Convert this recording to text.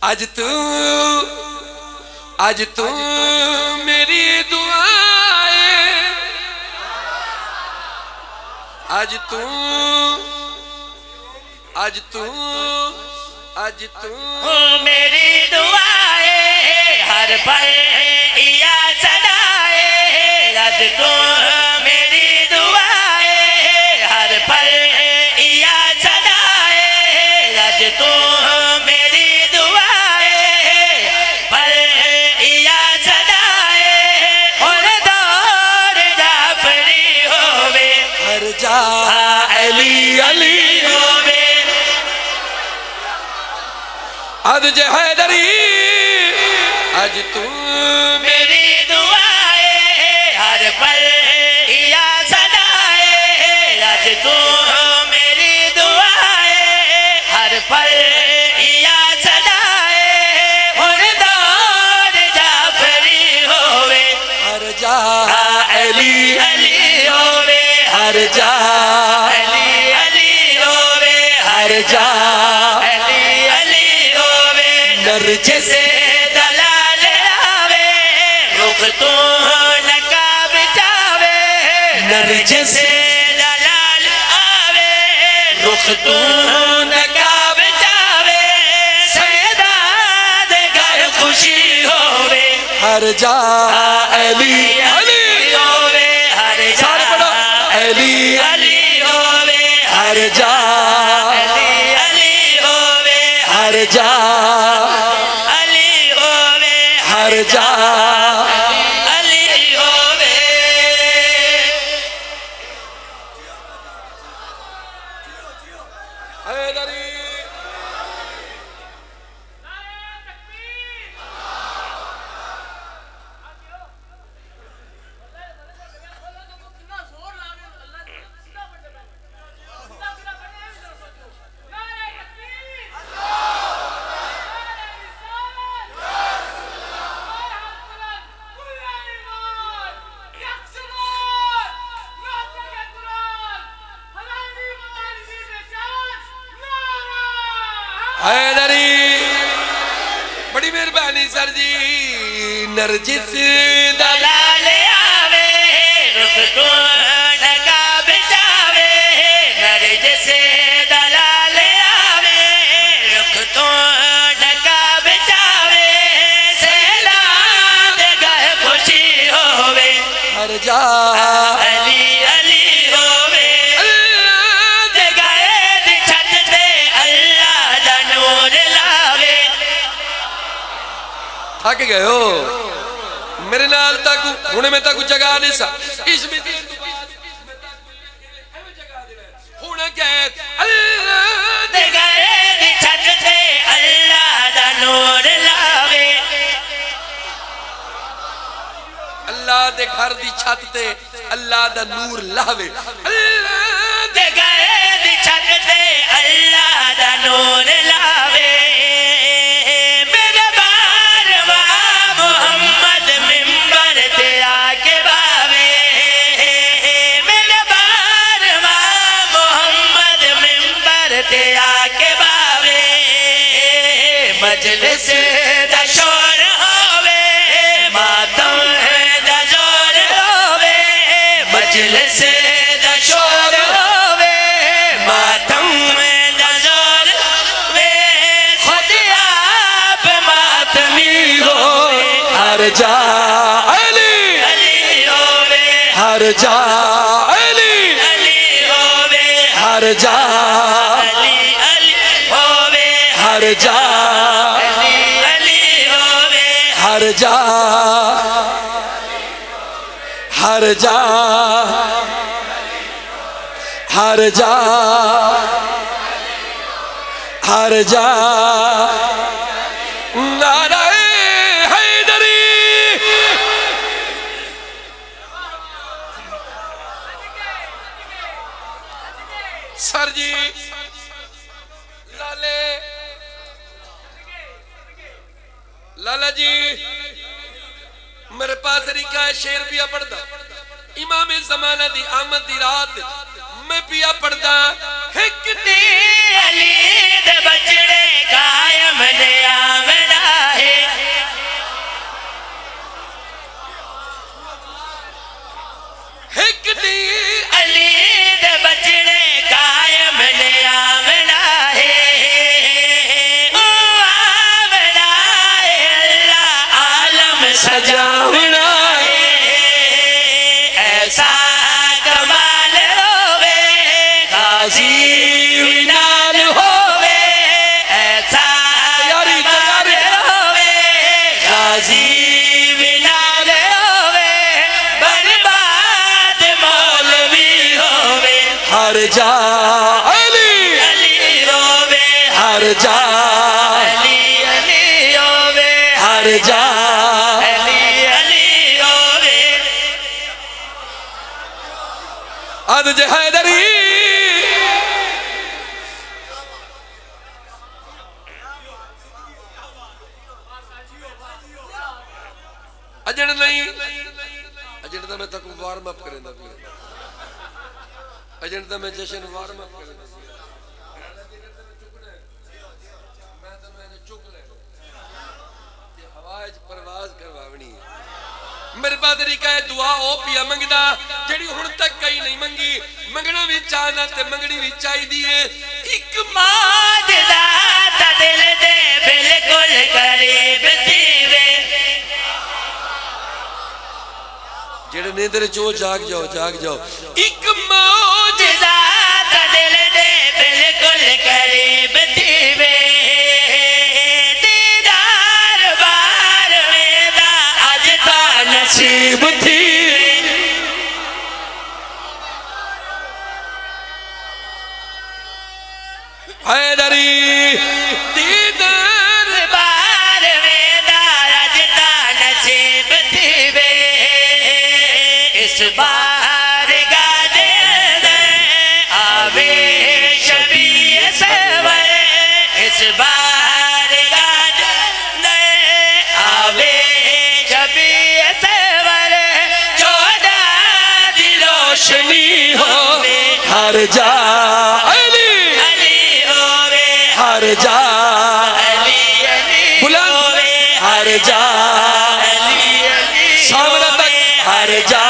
آج تو میری دعائیں آج تو میری دعائیں ہر پل یا صدائیں آج تو میری دعائیں ہر پل یا صدائیں آج تو میری دعائیں پل یا صدائیں اور دور جعفری ہووے ہر جا علی علی ہووے آج حیدری آج تو میری دعائیں ہر پل یا صدائیں آج تو میری دعائیں ہر پل یا صدائیں اور دور جعفری ہووے ہر جا علی علی ہووے ہر جا علی علی ہووے ہر جا علی علی ہووے نرجس سے دلال آوے رخ تو نقاب چاوے نرجس سے دلال آوے رخ تو نقاب چاوے سیداد گھر خوشی ہووے ہر جا علی علی ہووے ہر سارے پڑھو علی علی ہووے ہر جا علی علی ہووے ہر جا علی ہووے ہر جا علی ہووے حیدری حیدری بڑی مہربانی سر جی نرجس دلال آوے رخ تو نقاب چاوے نرجس دلال آوے رخ تو نقاب چاوے سیلاد گھر خوشی ہووے ہر جا علی علی ہووے گئے چھت تے اللہ دا نور لاوے تھک گئے ہو میرے نال تک ہونے میں تک جگہ نہیں سا اس میں ہونا کیا ہے اللہ گئے چھت تے اللہ دا نور لاوے اللہ دے گھر دی چھت تے اللہ دا نور لاوے گئے چھت تے اللہ دا نور لاوے میرے بارواں محمد ممبر تے آ کے باوے میرے بارواں محمد ممبر تے آ کے باوے مجلس دا شور ہووے ماتم دا زور ہووے مجلس دا شور ہووے ماتم دا زور ہووے خود آپ ماتمی ہووے ہر جا علی علی ہووے ہر جا علی علی ہووے ہر جا علی علی ہووے ہر جا علی علی ہووے ہر جا ہر جا ہر جا ہر جا نعرہ حیدری سر جی لالا جی میرے پاس طریقہ ہے شیر پیا پڑھتا امام زمانہ دی آمد دی رات میں پیا پڑھتا علی دے بچڑے قائم دے آوے جا علی علی روے ہر جا علی علی روے ہر جا علی علی روے اد جے حیدری اجڑ نہیں اجڑ دا میں تک وارم اپ کریں دا پیا اجڑ دا میں جشن وارم اپ کریں دا میں تو میں نے چک لے یہ ہوائج پرواز کرواونی ہے میرے پادری کہے دعا او پیا منگدا جڑی ہن تک کئی نہیں منگی منگنا بھی چاہنا تے منگنی بھی چاہی دیئے ایک معجزہ تا دل دے بالکل قریب تھیوے جڑے نیندر چو جاگ جاؤ ایک معجزہ تا دل دے بالکل قریب تھیوے دیدار بار ویدا اج تا نصیب تھی حیدری دیدار بار ویدا اج تا نصیب تھیوے اس بار گاہ اندر آوے شبیہ سور اس بار گاہ اندر آوے شبیہ سور چودہ دی روشنی ہووے ہر جا علی علی ہووے ہر جا علی علی بلند ہووے ہر جا علی علی سامنے تک ہر جا